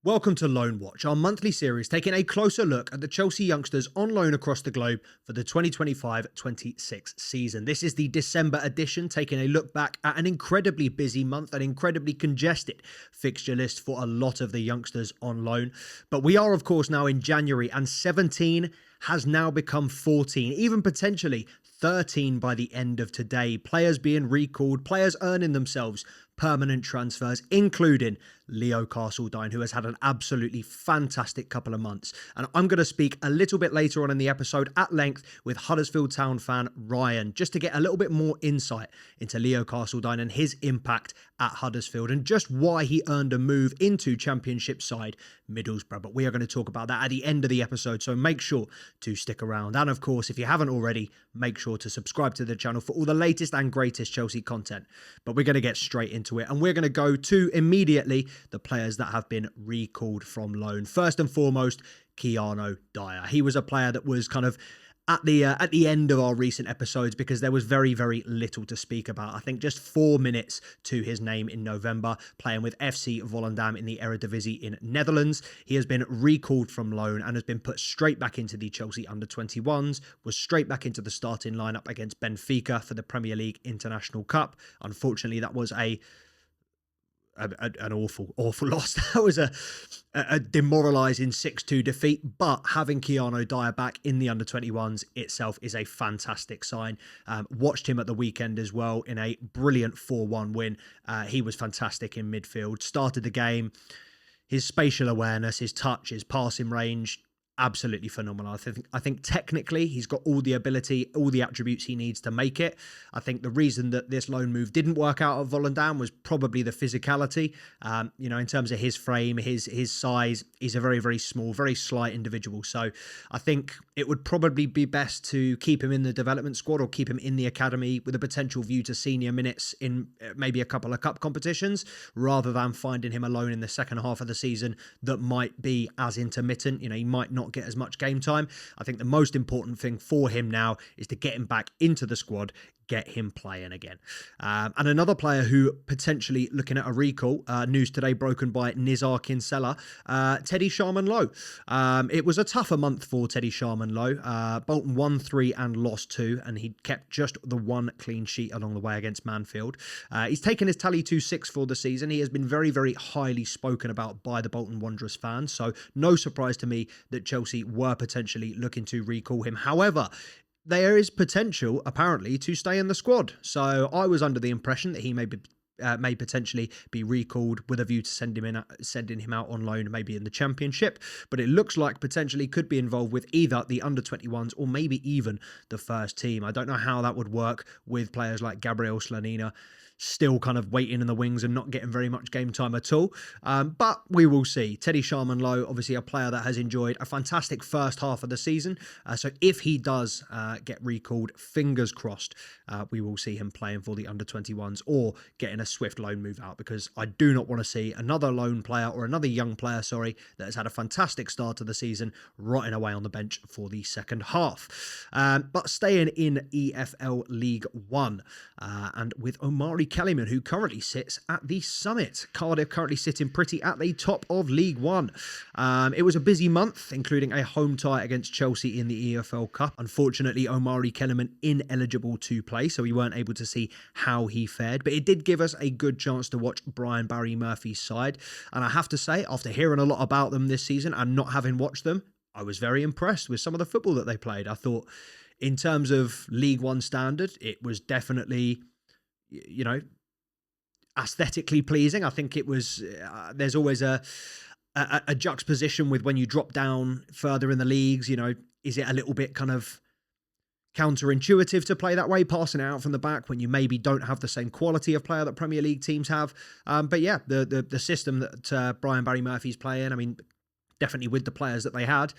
Welcome to Loan Watch, our monthly series taking a closer look at the Chelsea youngsters on loan across the globe for the 2025-26 season. This is the December edition, taking a look back at an incredibly busy month, an incredibly congested fixture list for a lot of the youngsters on loan. But we are, of course, now in January, and 17 has now become 14, even potentially 13 by the end of today. Players being recalled, players earning themselves permanent transfers, including Leo Castledine, who has had an absolutely fantastic couple of months. And I'm going to speak a little bit later on in the episode at length with Huddersfield Town fan Ryan, just to get a little bit more insight into Leo Castledine and his impact at Huddersfield and just why he earned a move into Championship side Middlesbrough. But we are going to talk about that at the end of the episode, so make sure to stick around. And of course, if you haven't already, make sure to subscribe to the channel for all the latest and greatest Chelsea content. But we're going to get straight into it, and we're going to go to immediately the players that have been recalled from loan. First and foremost, Kiano Dyer. He was a player that was kind of at the end of our recent episodes because there was very, very little to speak about. I think just 4 minutes to his name in November, playing with FC Volendam in the Eredivisie in Netherlands. He has been recalled from loan and has been put straight back into the Chelsea under-21s, was straight back into the starting lineup against Benfica for the Premier League International Cup. Unfortunately, that was an awful loss. That was a demoralising 6-2 defeat, but having Kiano Dyer back in the under-21s itself is a fantastic sign. Watched him at the weekend as well in a brilliant 4-1 win. He was fantastic in midfield, started the game. His spatial awareness, his touch, his passing range, absolutely phenomenal. I think technically he's got all the ability, all the attributes he needs to make it. I think the reason that this loan move didn't work out at Volendam was probably the physicality. In terms of his frame, his size, he's a very, very small, very slight individual. So I think it would probably be best to keep him in the development squad or keep him in the academy with a potential view to senior minutes in maybe a couple of cup competitions, rather than finding him alone in the second half of the season that might be as intermittent. He might not get as much game time. I think the most important thing for him now is to get him back into the squad, get him playing again. And another player who potentially looking at a recall, news today broken by Nizar Kinsella, Teddy Sharman-Lowe. It was a tougher month for Teddy Sharman-Lowe. Bolton won 3 and lost 2, and he kept just the 1 clean sheet along the way against Mansfield. He's taken his tally to 6 for the season. He has been very, very highly spoken about by the Bolton Wanderers fans, so no surprise to me that Chelsea were potentially looking to recall him. However, there is potential, apparently, to stay in the squad. So I was under the impression that he may potentially be recalled with a view to sending him out on loan, maybe in the Championship. But it looks like potentially could be involved with either the under-21s or maybe even the first team. I don't know how that would work with players like Gabriel Slonina still kind of waiting in the wings and not getting very much game time at all. But we will see. Teddy Sharman-Lowe, obviously a player that has enjoyed a fantastic first half of the season. So if he does get recalled, fingers crossed, we will see him playing for the under-21s or getting a swift loan move out, because I do not want to see another loan player or another young player, that has had a fantastic start to the season rotting away on the bench for the second half. But staying in EFL League One and with Omari Kellyman, who currently sits at the summit. Cardiff currently sitting pretty at the top of League One. It was a busy month, including a home tie against Chelsea in the EFL Cup. Unfortunately, Omari Kellyman ineligible to play, so we weren't able to see how he fared. But it did give us a good chance to watch Brian Barry Murphy's side. And I have to say, after hearing a lot about them this season and not having watched them, I was very impressed with some of the football that they played. I thought, in terms of League One standard, it was definitely, aesthetically pleasing. I think it was, there's always a juxtaposition with when you drop down further in the leagues. Is it a little bit kind of counterintuitive to play that way, passing it out from the back when you maybe don't have the same quality of player that Premier League teams have? But yeah, the system that Brian Barry Murphy's playing, definitely with the players that they had,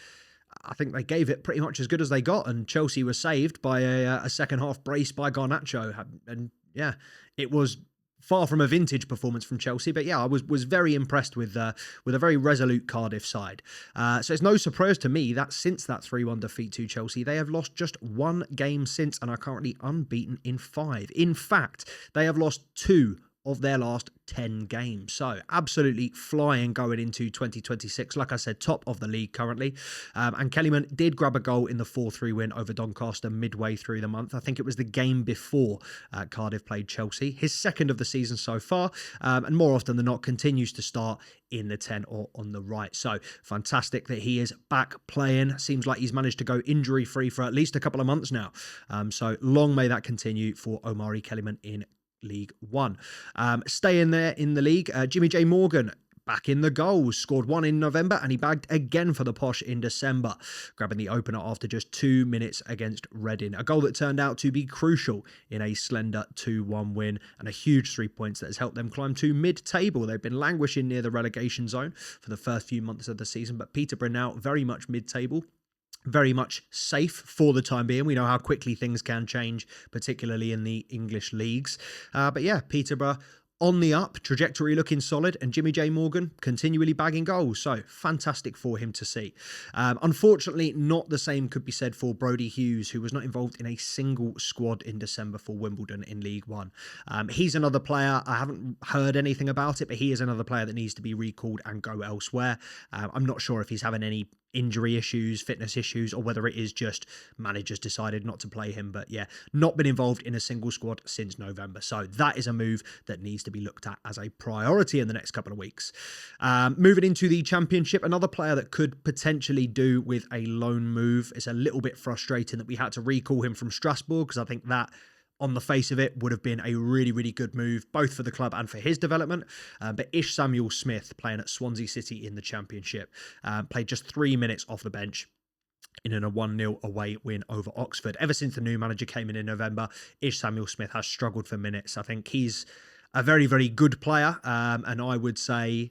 I think they gave it pretty much as good as they got, and Chelsea was saved by a second half brace by Garnacho. And yeah, it was far from a vintage performance from Chelsea, but yeah, I was very impressed with a very resolute Cardiff side. So it's no surprise to me that since that 3-1 defeat to Chelsea, they have lost just 1 game since and are currently unbeaten in 5. In fact, they have lost 2 of their last 10 games. So absolutely flying going into 2026. Like I said, top of the league currently. And Kellyman did grab a goal in the 4-3 win over Doncaster midway through the month. I think it was the game before Cardiff played Chelsea. His second of the season so far, and more often than not continues to start in the 10 or on the right. So fantastic that he is back playing. Seems like he's managed to go injury free for at least a couple of months now. So long may that continue for Omari Kellyman in League One. Staying there in the league, Jimmy J Morgan back in the goals, scored one in November and he bagged again for the Posh in December, grabbing the opener after just 2 minutes against Reading. A goal that turned out to be crucial in a slender 2-1 win and a huge 3 points that has helped them climb to mid-table. They've been languishing near the relegation zone for the first few months of the season, but Peterborough now very much mid-table. Very much safe for the time being. We know how quickly things can change, particularly in the English leagues. But yeah, Peterborough on the up, trajectory looking solid, and Jimmy J Morgan continually bagging goals. So fantastic for him to see. Unfortunately, not the same could be said for Brodi Hughes, who was not involved in a single squad in December for Wimbledon in League One. He's another player. I haven't heard anything about it, but he is another player that needs to be recalled and go elsewhere. I'm not sure if he's having any injury issues, fitness issues, or whether it is just managers decided not to play him. But yeah, not been involved in a single squad since November. So that is a move that needs to be looked at as a priority in the next couple of weeks. Moving into the Championship, another player that could potentially do with a loan move. It's a little bit frustrating that we had to recall him from Strasbourg, because I think that on the face of it would have been a really, really good move, both for the club and for his development. But Ishe Samuels-Smith, playing at Swansea City in the Championship, played just 3 minutes off the bench in a 1-0 away win over Oxford. Ever since the new manager came in November, Ishe Samuels-Smith has struggled for minutes. I think he's a very, very good player, and I would say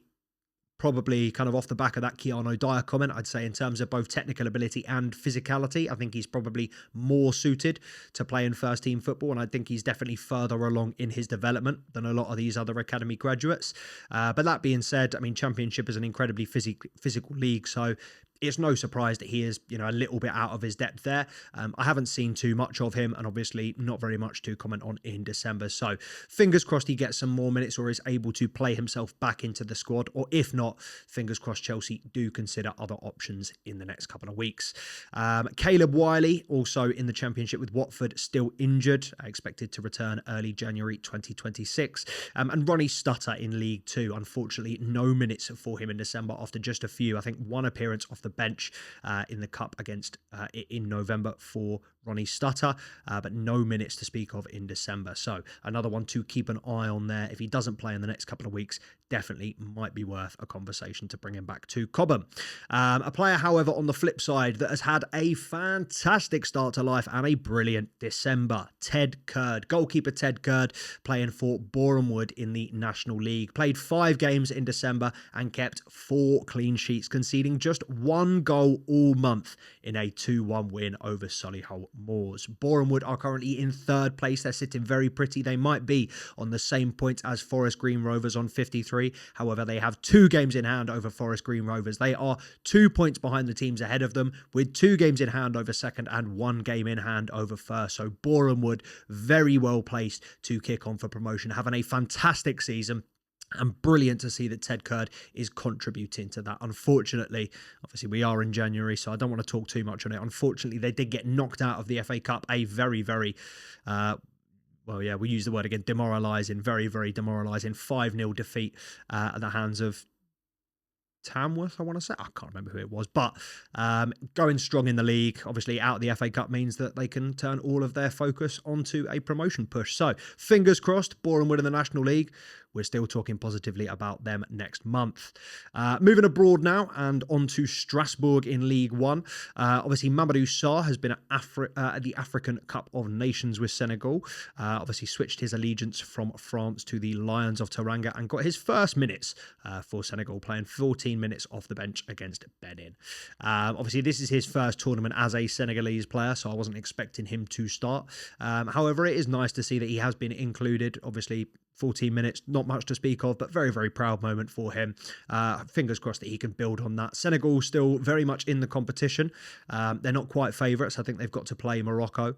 probably kind of off the back of that Kiano Dyer comment, I'd say in terms of both technical ability and physicality, I think he's probably more suited to play in first team football. And I think he's definitely further along in his development than a lot of these other academy graduates. But that being said, I mean, Championship is an incredibly physical league. So it's no surprise that he is, a little bit out of his depth there. I haven't seen too much of him, and obviously not very much to comment on in December. So fingers crossed he gets some more minutes or is able to play himself back into the squad. Or if not, fingers crossed Chelsea do consider other options in the next couple of weeks. Caleb Wiley, also in the Championship with Watford, still injured, expected to return early January 2026. And Ronnie Stutter in League Two, unfortunately, no minutes for him in December after just a few. I think one appearance off the bench in the Cup against in November for Ronnie Stutter, but no minutes to speak of in December. So another one to keep an eye on there. If he doesn't play in the next couple of weeks, definitely might be worth a conversation to bring him back to Cobham. A player, however, on the flip side that has had a fantastic start to life and a brilliant December, Ted Curd. Goalkeeper Ted Curd, playing for Boreham Wood in the National League. Played 5 games in December and kept 4 clean sheets, conceding just 1 goal all month in a 2-1 win over Solihull Moors. Boreham Wood are currently in 3rd place. They're sitting very pretty. They might be on the same points as Forest Green Rovers on 53. However, they have 2 games in hand over Forest Green Rovers. They are 2 points behind the teams ahead of them, with 2 games in hand over second and 1 game in hand over first. So Boreham Wood very well placed to kick on for promotion, having a fantastic season. And brilliant to see that Ted Curd is contributing to that. Unfortunately, obviously we are in January, so I don't want to talk too much on it. Unfortunately, they did get knocked out of the FA Cup, a very, very, we use the word again, demoralising, very, very demoralising 5-0 defeat at the hands of Tamworth, I want to say. I can't remember who it was, but going strong in the league, obviously out of the FA Cup means that they can turn all of their focus onto a promotion push. So fingers crossed, Boreham Wood in the National League. We're still talking positively about them next month. Moving abroad now and on to Strasbourg in League One. Obviously, Mamadou Sarr has been at the African Cup of Nations with Senegal. Obviously, switched his allegiance from France to the Lions of Teranga and got his first minutes for Senegal, playing 14 minutes off the bench against Benin. Obviously, this is his first tournament as a Senegalese player, so I wasn't expecting him to start. However, it is nice to see that he has been included. Obviously, 14 minutes, not much to speak of, but very, very proud moment for him. Fingers crossed that he can build on that. Senegal still very much in the competition. They're not quite favourites. I think they've got to play Morocco.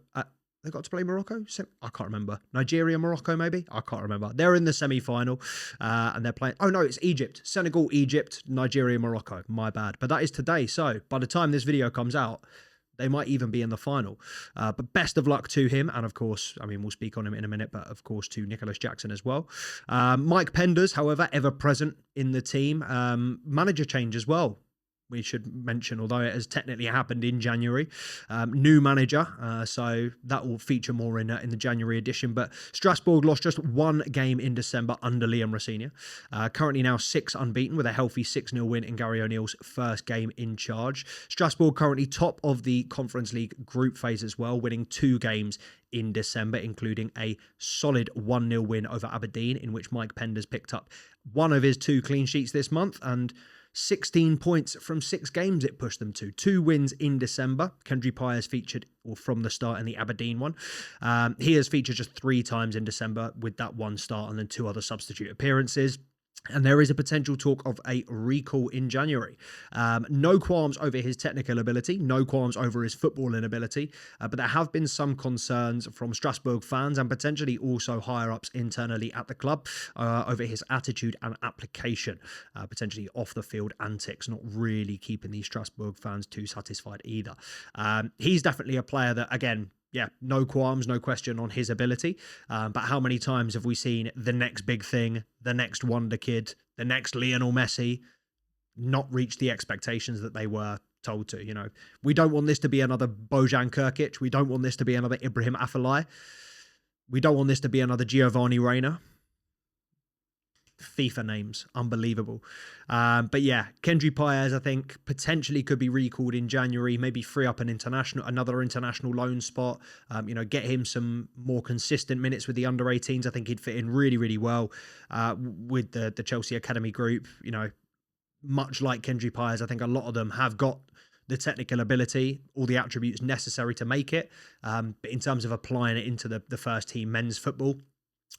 They got to play Morocco? I can't remember. Nigeria, Morocco, maybe? I can't remember. They're in the semi-final and they're playing... Oh, no, it's Egypt. Senegal, Egypt, Nigeria, Morocco. My bad. But that is today. So by the time this video comes out, they might even be in the final. But best of luck to him. And of course, I mean, we'll speak on him in a minute, but of course to Nicolas Jackson as well. Mike Penders, however, ever present in the team. Manager change as well. We should mention, although it has technically happened in January, new manager, so that will feature more in the January edition. But Strasbourg lost just one game in December under Liam Rosenior. Currently now 6 unbeaten with a healthy 6-0 win in Gary O'Neill's first game in charge. Strasbourg currently top of the Conference League group phase as well, winning 2 games in December, including a solid 1-0 win over Aberdeen, in which Mike Penders picked up one of his 2 clean sheets this month, and 16 points from 6 games it pushed them to. 2 wins in December. Kendry Páez featured from the start in the Aberdeen one. He has featured just 3 times in December with that 1 start and then 2 other substitute appearances. And there is a potential talk of a recall in January. No qualms over his technical ability, no qualms over his footballing ability, but there have been some concerns from Strasbourg fans and potentially also higher-ups internally at the club over his attitude and application, potentially off-the-field antics, not really keeping these Strasbourg fans too satisfied either. He's definitely a player that, again, yeah, no qualms, no question on his ability. But how many times have we seen the next big thing, the next wonder kid, the next Lionel Messi not reach the expectations that they were told to? You know, we don't want this to be another Bojan Krkic. We don't want this to be another Ibrahim Afellay. We don't want this to be another Giovanni Reina. FIFA names, unbelievable. But yeah, Kendry Páez, I think, potentially could be recalled in January, maybe free up another international loan spot, get him some more consistent minutes with the under-18s. I think he'd fit in really, really well with the Chelsea Academy group. You know, much like Kendry Páez, I think a lot of them have got the technical ability, all the attributes necessary to make it. But in terms of applying it into the first team men's football,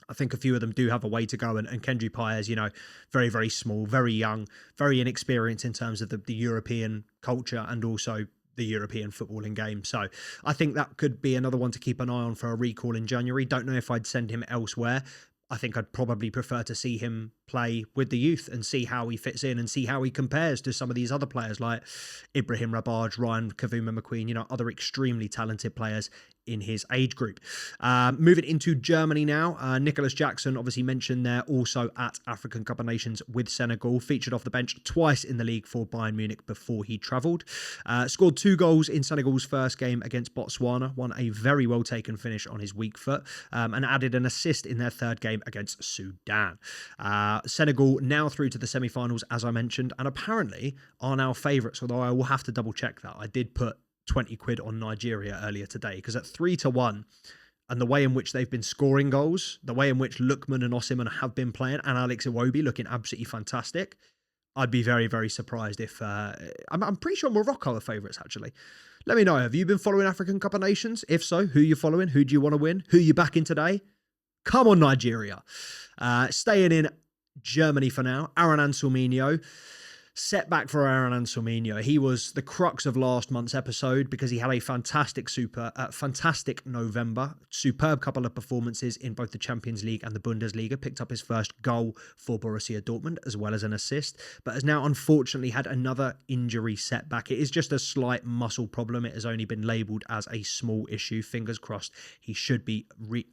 I think a few of them do have a way to go, and Kendry Páez, you know, very, very small, very young, very inexperienced in terms of the European culture and also the European footballing game. So I think that could be another one to keep an eye on for a recall in January. Don't know if I'd send him elsewhere. I think I'd probably prefer to see him play with the youth and see how he fits in and see how he compares to some of these other players like Ibrahim Rabaj, Ryan Kavuma McQueen, you know, other extremely talented players in his age group. Moving into Germany now, Nicolas Jackson, obviously mentioned there, also at African Cup of Nations with Senegal, featured off the bench twice in the league for Bayern Munich before he travelled. Scored 2 goals in Senegal's first game against Botswana, won a very well taken finish on his weak foot, and added an assist in their third game against Sudan. Senegal now through to the semi-finals, as I mentioned, and apparently are now favourites, although I will have to double check that. I did put 20 quid on Nigeria earlier today, because at 3-1, and the way in which they've been scoring goals, the way in which Lookman and Osimhen have been playing, and Alex Iwobi looking absolutely fantastic, I'd be very, very surprised if... I'm pretty sure Morocco are favourites, actually. Let me know, have you been following African Cup of Nations? If so, who are you following? Who do you want to win? Who are you backing today? Come on, Nigeria. Staying in Germany for now, Aaron Anselmino. Setback for Aaron Anselmino. He was the crux of last month's episode because he had a fantastic November. Superb couple of performances in both the Champions League and the Bundesliga. Picked up his first goal for Borussia Dortmund as well as an assist, but has now unfortunately had another injury setback. It is just a slight muscle problem. It has only been labelled as a small issue. Fingers crossed he should be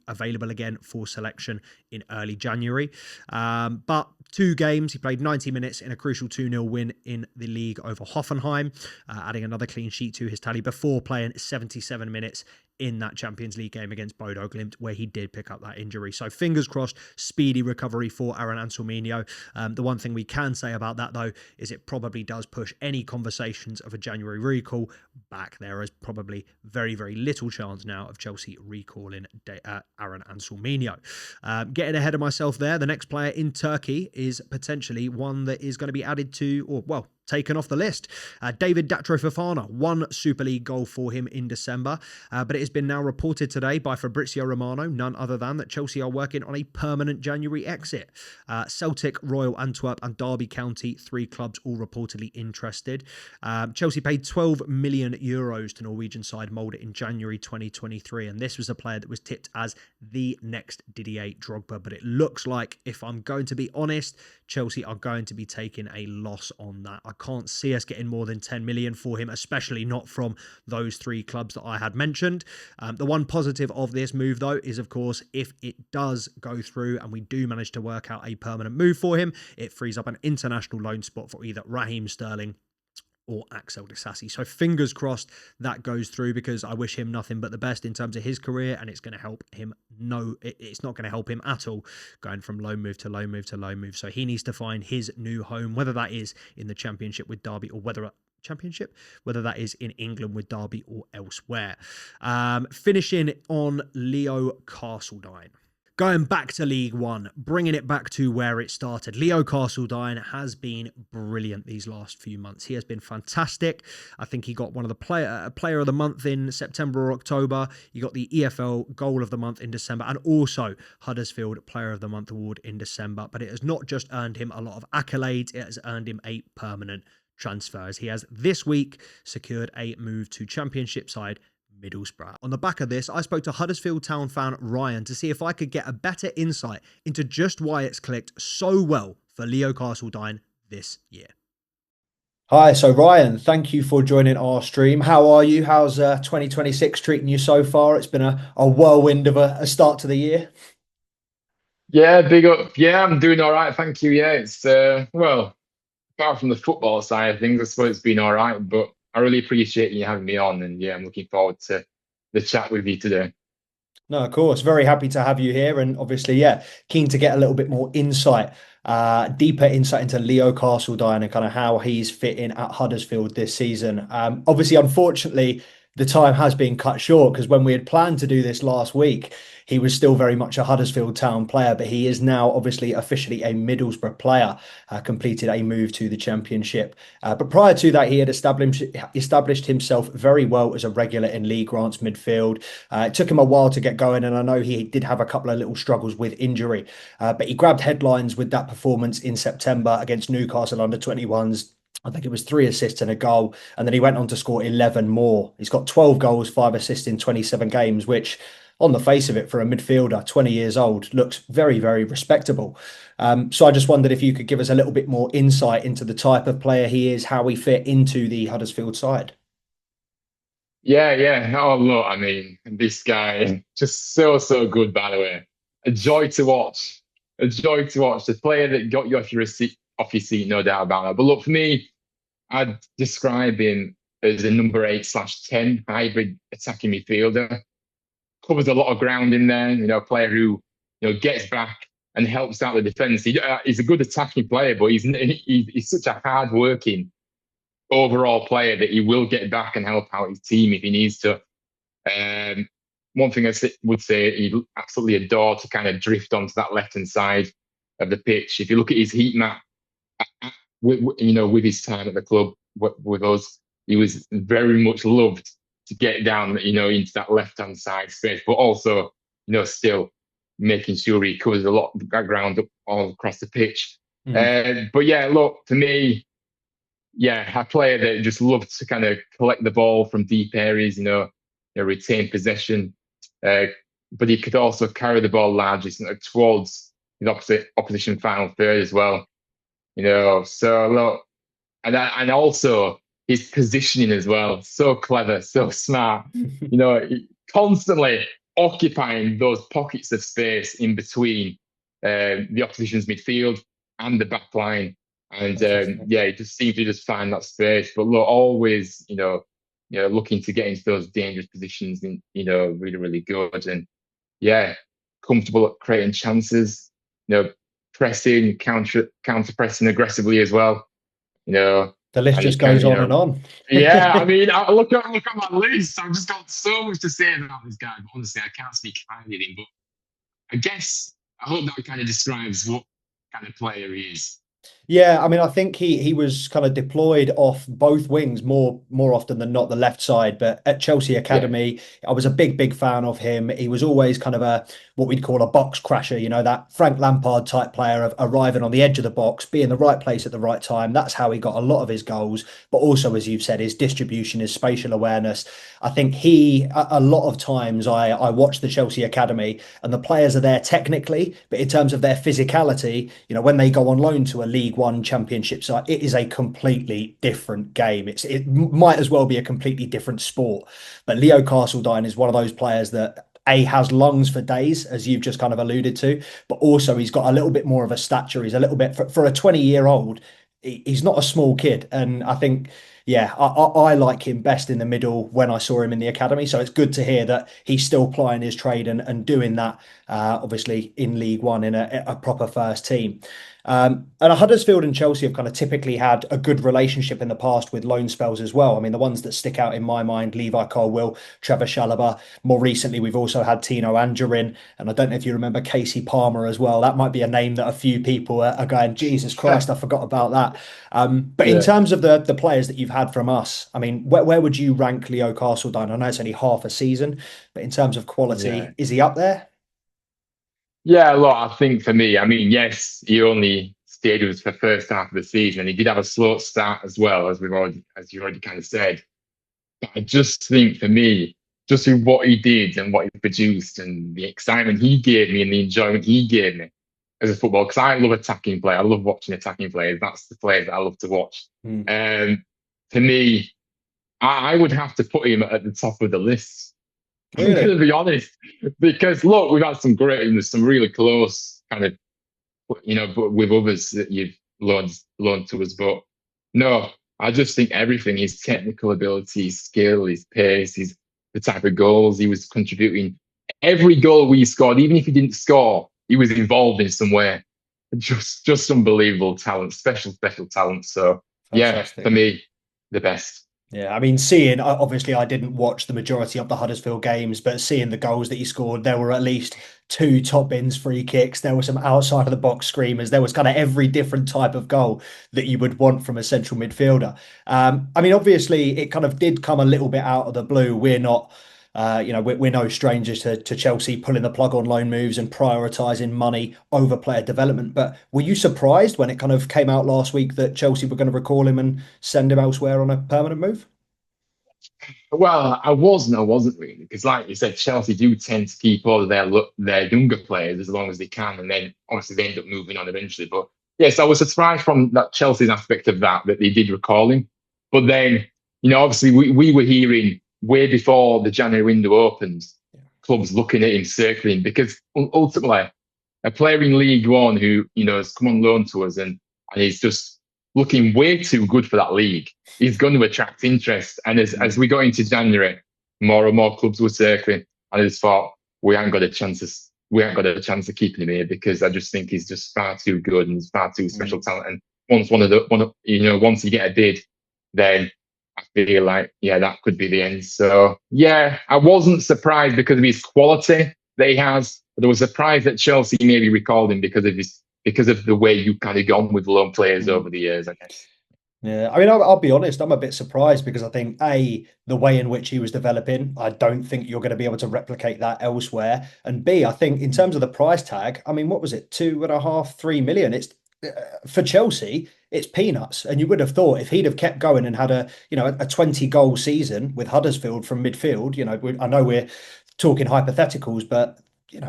available again for selection in early January. But 2 games, he played 90 minutes in a crucial 2-0 win in the league over Hoffenheim, adding another clean sheet to his tally before playing 77 minutes in that Champions League game against Bodo Glimt, where he did pick up that injury. So fingers crossed, speedy recovery for Aaron Anselmino. The one thing we can say about that, though, is it probably does push any conversations of a January recall back. There is probably very, very little chance now of Chelsea recalling Aaron Anselmino. Getting ahead of myself there, the next player in Turkey is potentially one that is going to be added to, or well, taken off the list. David Datro Fofana, one Super League goal for him in December, but it has been now reported today by Fabrizio Romano, none other than, that Chelsea are working on a permanent January exit. Celtic, Royal Antwerp and Derby County, 3 clubs all reportedly interested. Chelsea paid €12 million to Norwegian side Molde in January 2023, and this was a player that was tipped as the next Didier Drogba, but it looks like, if I'm going to be honest, Chelsea are going to be taking a loss on that. I can't see us getting more than 10 million for him, especially not from those 3 clubs that I had mentioned. The one positive of this move, though, is, of course, if it does go through and we do manage to work out a permanent move for him, it frees up an international loan spot for either Raheem Sterling or Axel Disasi. So fingers crossed that goes through, because I wish him nothing but the best in terms of his career, and it's going to help him. No, it's not going to help him at all going from loan move to loan move to loan move. So he needs to find his new home, whether that is in the Championship with Derby, or whether that is in England with Derby or elsewhere. Finishing on Leo Castledine. Going back to League One, bringing it back to where it started. Leo Castledine has been brilliant these last few months. He has been fantastic. I think he got one of the player of the month in September or October. He got the EFL Goal of the Month in December, and also Huddersfield Player of the Month award in December. But it has not just earned him a lot of accolades, it has earned him a permanent transfer, as he has this week secured a move to Championship side Middlesbrough. On the back of this, I spoke to Huddersfield Town fan Ryan to see if I could get a better insight into just why it's clicked so well for Leo Castledine this year. Hi, so Ryan, thank you for joining our stream. How are you? How's 2026 treating you so far? It's been a whirlwind of a start to the year. Yeah, big up. Yeah, I'm doing all right. Thank you. Yeah, it's, well, apart from the football side of things, I suppose it's been all right, but I really appreciate you having me on. And yeah, I'm looking forward to the chat with you today. No, of course. Very happy to have you here. And obviously, yeah, keen to get a little bit more insight, deeper insight into Leo Castledine and kind of how he's fitting at Huddersfield this season. Obviously, unfortunately, the time has been cut short, because when we had planned to do this last week, he was still very much a Huddersfield Town player, but he is now obviously officially a Middlesbrough player, completed a move to the Championship. But prior to that, he had established himself very well as a regular in Lee Grant's midfield. It took him a while to get going, and I know he did have a couple of little struggles with injury, but he grabbed headlines with that performance in September against Newcastle under-21s. I think it was 3 assists and a goal, and then he went on to score 11 more. He's got 12 goals, 5 assists in 27 games, which on the face of it, for a midfielder, 20 years old, looks very, very respectable. So I just wondered if you could give us a little bit more insight into the type of player he is, how he fit into the Huddersfield side. Yeah. Oh, look, I mean, this guy, just so good, by the way. A joy to watch. A joy to watch. The player that got you off your seat, no doubt about that. But look, for me, I'd describe him as a number 8/10 hybrid attacking midfielder. Covers a lot of ground in there, player who, gets back and helps out the defence. He's a good attacking player, but he's such a hard-working overall player that he will get back and help out his team if he needs to. One thing I would say, he'd absolutely adore to kind of drift onto that left-hand side of the pitch. If you look at his heat map, with his time at the club with us, he was very much loved to get down, into that left-hand side space, but also, still making sure he covers a lot of that ground up all across the pitch. But yeah, look, for me, a player that just loved to kind of collect the ball from deep areas, retain possession, but he could also carry the ball largely towards his opposition final third as well. So look, and also his positioning as well, so clever, so smart. Constantly occupying those pockets of space in between the opposition's midfield and the back line, and he just seems to just find that space. But look, always, looking to get into those dangerous positions, and really good, and comfortable at creating chances. Pressing, counter pressing aggressively as well. The list just goes on and on. Yeah, I mean, I look at my list. I've just got so much to say about this guy. But honestly, I can't speak highly of him. But I hope that kind of describes what kind of player he is. Yeah, I mean, I think he was kind of deployed off both wings more often than not the left side. But at Chelsea Yeah, Academy, I was a big fan of him. He was always kind of a what we'd call a box crasher, that Frank Lampard type player of arriving on the edge of the box, being the right place at the right time. That's how he got a lot of his goals. But also, as you've said, his distribution, his spatial awareness. I think a lot of times I watch the Chelsea Academy and the players are there technically, but in terms of their physicality, when they go on loan to a League One Championship side, it is a completely different game. It might as well be a completely different sport. But Leo Castledine is one of those players that has lungs for days, as you've just kind of alluded to, but also he's got a little bit more of a stature. He's a little bit for a 20-year-old. He's not a small kid, and I think. Yeah, I like him best in the middle when I saw him in the academy. So it's good to hear that he's still plying his trade and doing that, obviously, in League One in a proper first team. And Huddersfield and Chelsea have kind of typically had a good relationship in the past with loan spells as well. I mean, the ones that stick out in my mind, Levi Colwill, Trevor Chalobah. More recently, we've also had Tino Anjorin. And I don't know if you remember Casey Palmer as well. That might be a name that a few people are going, Jesus Christ, I forgot about that. But in yeah. terms of the players that you've had from us, I mean, where would you rank Leo Castledine? I know it's only half a season, but in terms of quality, Yeah. is he up there? Yeah, look, I think for me, I mean, yes, he only stayed with us for the first half of the season, and he did have a slow start as well, as you already kind of said. But I just think for me, just with what he did and what he produced and the excitement he gave me and the enjoyment he gave me as a footballer, because I love attacking play. I love watching attacking players. That's the players that I love to watch. Hmm. For me, I would have to put him at the top of the list. I'm going Really? to be honest, because look, we've had some really close kind of, but with others that you've loaned to us. But no, I just think everything, his technical ability, his skill, his pace, the type of goals he was contributing. Every goal we scored, even if he didn't score, he was involved in some way. Just unbelievable talent, special talent. So yeah, Fantastic. for me, the best. Yeah, I mean, obviously, I didn't watch the majority of the Huddersfield games, but seeing the goals that he scored, there were at least two top bins free kicks. There were some outside of the box screamers. There was kind of every different type of goal that you would want from a central midfielder. I mean, obviously, it kind of did come a little bit out of the blue. We're not. We're no strangers to Chelsea pulling the plug on loan moves and prioritising money over player development. But were you surprised when it kind of came out last week that Chelsea were going to recall him and send him elsewhere on a permanent move? Well, I wasn't really, because like you said, Chelsea do tend to keep all of their younger players as long as they can, and then obviously they end up moving on eventually. But yes, I was surprised from that Chelsea's aspect of that they did recall him. But then, obviously we were hearing way before the January window opens, clubs looking at him, circling, because ultimately a player in League One who has come on loan to us and he's just looking way too good for that league. He's going to attract interest. And as we got into January, more and more clubs were circling. And I just thought, we haven't got a chance of keeping him here, because I just think he's just far too good and he's far too special talent. And once you get a bid, then I feel like, that could be the end. So yeah, I wasn't surprised because of his quality that he has, but I was surprised that Chelsea maybe recalled him because of the way you kind of gone with loan players over the years, I guess. Yeah, I mean, I'll be honest, I'm a bit surprised because I think the way in which he was developing, I don't think you're going to be able to replicate that elsewhere. And B, I think in terms of the price tag, I mean, what was it, 2.5, 3 million? It's for Chelsea, it's peanuts. And you would have thought if he'd have kept going and had a 20 goal season with Huddersfield from midfield, I know we're talking hypotheticals, but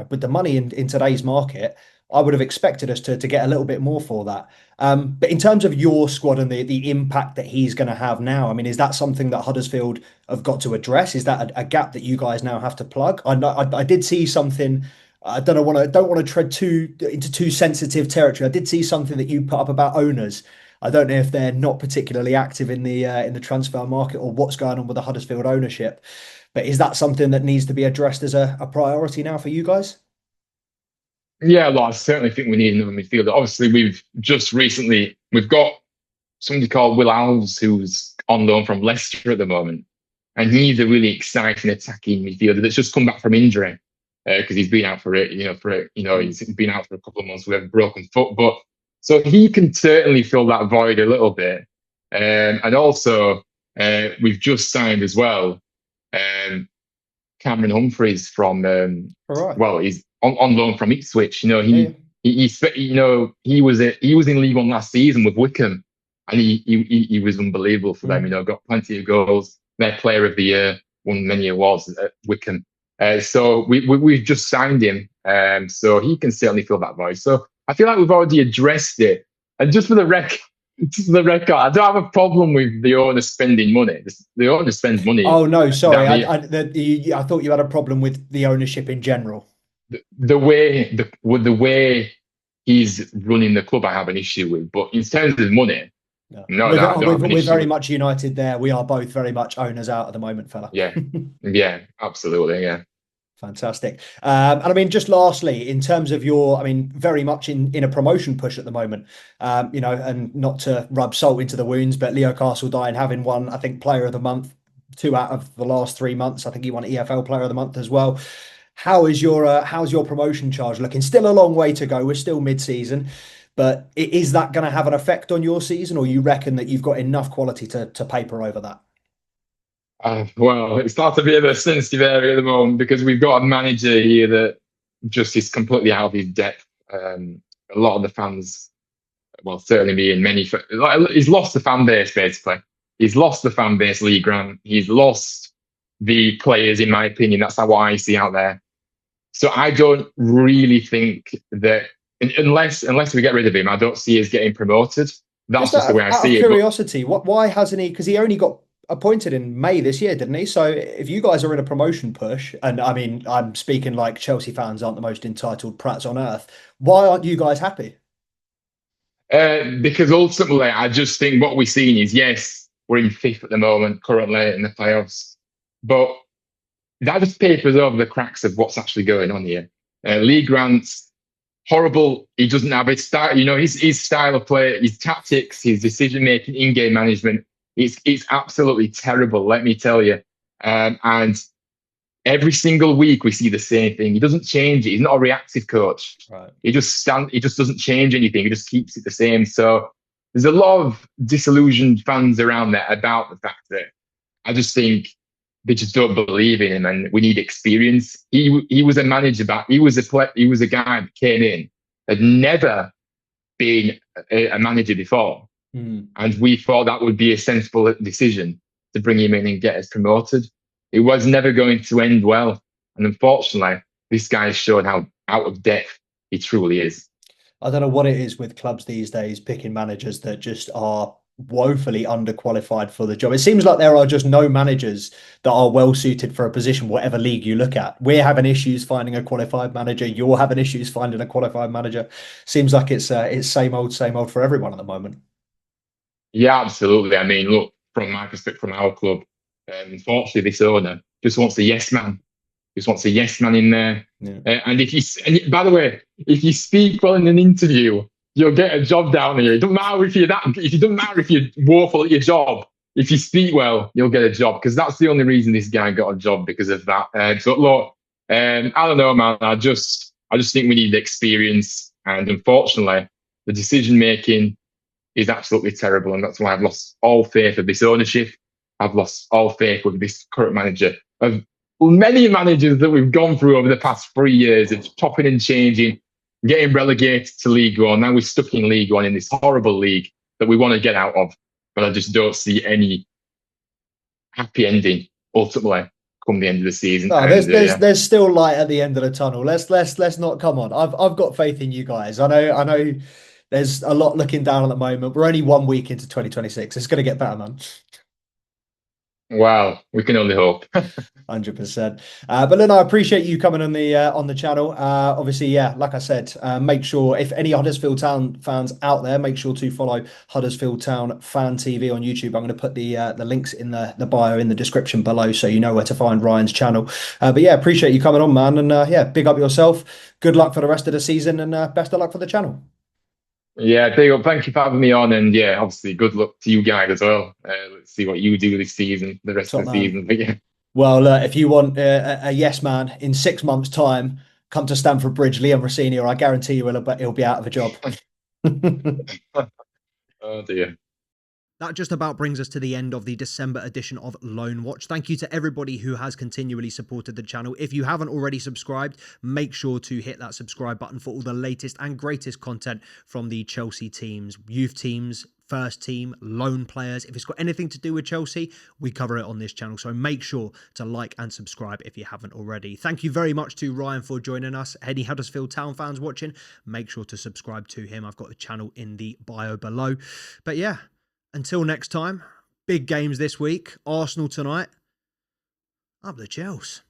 with the money in today's market, I would have expected us to get a little bit more for that. But in terms of your squad and the impact that he's going to have now, I mean, is that something that Huddersfield have got to address? Is that a gap that you guys now have to plug? I know I did see something. I don't want to tread into too sensitive territory. I did see something that you put up about owners. I don't know if they're not particularly active in the transfer market or what's going on with the Huddersfield ownership. But is that something that needs to be addressed as a priority now for you guys? Yeah, I certainly think we need another midfielder. Obviously, we've got somebody called Will Alves who's on loan from Leicester at the moment, and he's a really exciting attacking midfielder that's just come back from injury because he's been out for it. He's been out for a couple of months with a broken foot. But So he can certainly fill that void a little bit. And also, we've just signed as well Cameron Humphreys from well, he's on loan from Ipswich. You know, he was in League One last season with Wickham, and he was unbelievable for them. You know, got plenty of goals. Their Player of the Year, won many awards at Wickham. So we've just signed him, so he can certainly fill that void. So I feel like we've already addressed it. And just for the record, I don't have a problem with the owner spending money. The owner spends money. Oh no, sorry, I thought you had a problem with the ownership in general. The way he's running the club, I have an issue with. But in terms of money, we're very much united there. We are both very much owners out at the moment, fella. Yeah, absolutely, yeah. Fantastic. And I mean, just lastly, in terms of very much in a promotion push at the moment, and not to rub salt into the wounds, but Leo Castledine having won, I think, Player of the Month 2 out of the last 3 months. I think he won EFL Player of the Month as well. How's your promotion charge looking? Still a long way to go. We're still mid-season, but is that going to have an effect on your season, or you reckon that you've got enough quality to paper over that? Well, it's not a bit of a sensitive area at the moment because we've got a manager here that just is completely out of his depth. A lot of the fans, well, certainly me and many, he's lost the fan base, basically. He's lost the fan base, Lee Grant. He's lost the players, in my opinion. That's how I see out there. So I don't really think that, unless we get rid of him, I don't see us getting promoted. That's just the way I see it. Out of curiosity, why hasn't he? Because he only got appointed in May this year, didn't he? So if you guys are in a promotion push, and I mean, I'm speaking like Chelsea fans aren't the most entitled prats on earth, why aren't you guys happy? Because ultimately, I just think what we're seeing is, yes, we're in 5th at the moment, currently in the playoffs, but that just papers over the cracks of what's actually going on here. Lee Grant's horrible. He doesn't have his style, his style of play, his tactics, his decision-making, in-game management. It's absolutely terrible, let me tell you. And every single week we see the same thing. He doesn't change it. He's not a reactive coach. Right. He just doesn't change anything. He just keeps it the same. So there's a lot of disillusioned fans around there about the fact that I just think they just don't believe in him, and we need experience. He was a manager, he was a guy that came in, had never been a manager before. And we thought that would be a sensible decision to bring him in and get us promoted. It was never going to end well. And unfortunately, this guy has shown how out of depth he truly is. I don't know what it is with clubs these days, picking managers that just are woefully underqualified for the job. It seems like there are just no managers that are well suited for a position, whatever league you look at. We're having issues finding a qualified manager. You're having issues finding a qualified manager. Seems like it's same old for everyone at the moment. Yeah, absolutely. I mean, look, from my perspective, from our club, unfortunately, this owner just wants a yes man. Just wants a yes man in there. Yeah. And by the way, if you speak well in an interview, you'll get a job down here. It doesn't matter if you're woeful at your job. If you speak well, you'll get a job, because that's the only reason this guy got a job, because of that. So look, I don't know, man. I just think we need the experience, and unfortunately, the decision making is absolutely terrible, and that's why I've lost all faith of this ownership. I've lost all faith with this current manager. Of many managers that we've gone through over the past 3 years, of chopping and changing, getting relegated to League One. Now we're stuck in League One in this horrible league that we want to get out of, but I just don't see any happy ending ultimately come the end of the season. No, there's still light at the end of the tunnel. Let's not, come on. I've got faith in you guys. I know. There's a lot looking down at the moment. We're only 1 week into 2026. It's going to get better, man. Wow, we can only hope. 100%. But then I appreciate you coming on the channel. Obviously, yeah, like I said, make sure, if any Huddersfield Town fans out there, make sure to follow Huddersfield Town Fan TV on YouTube. I'm going to put the links in the bio in the description below, so you know where to find Ryan's channel. But yeah, appreciate you coming on, man. And yeah, big up yourself. Good luck for the rest of the season, and best of luck for the channel. Yeah, big up. Thank you for having me on, and yeah, obviously good luck to you guys as well. Let's see what you do this season, the rest of the season. But yeah. Well, if you want a yes man in 6 months' time, come to Stamford Bridge, Liam Rossini, or I guarantee you he'll be out of a job. Oh dear. That just about brings us to the end of the December edition of Loan Watch. Thank you to everybody who has continually supported the channel. If you haven't already subscribed, make sure to hit that subscribe button for all the latest and greatest content from the Chelsea teams, youth teams, first team, loan players. If it's got anything to do with Chelsea, we cover it on this channel. So make sure to like and subscribe if you haven't already. Thank you very much to Ryan for joining us. Any Huddersfield Town fans watching, make sure to subscribe to him. I've got the channel in the bio below. But yeah, until next time, big games this week. Arsenal tonight. Up the Chelsea.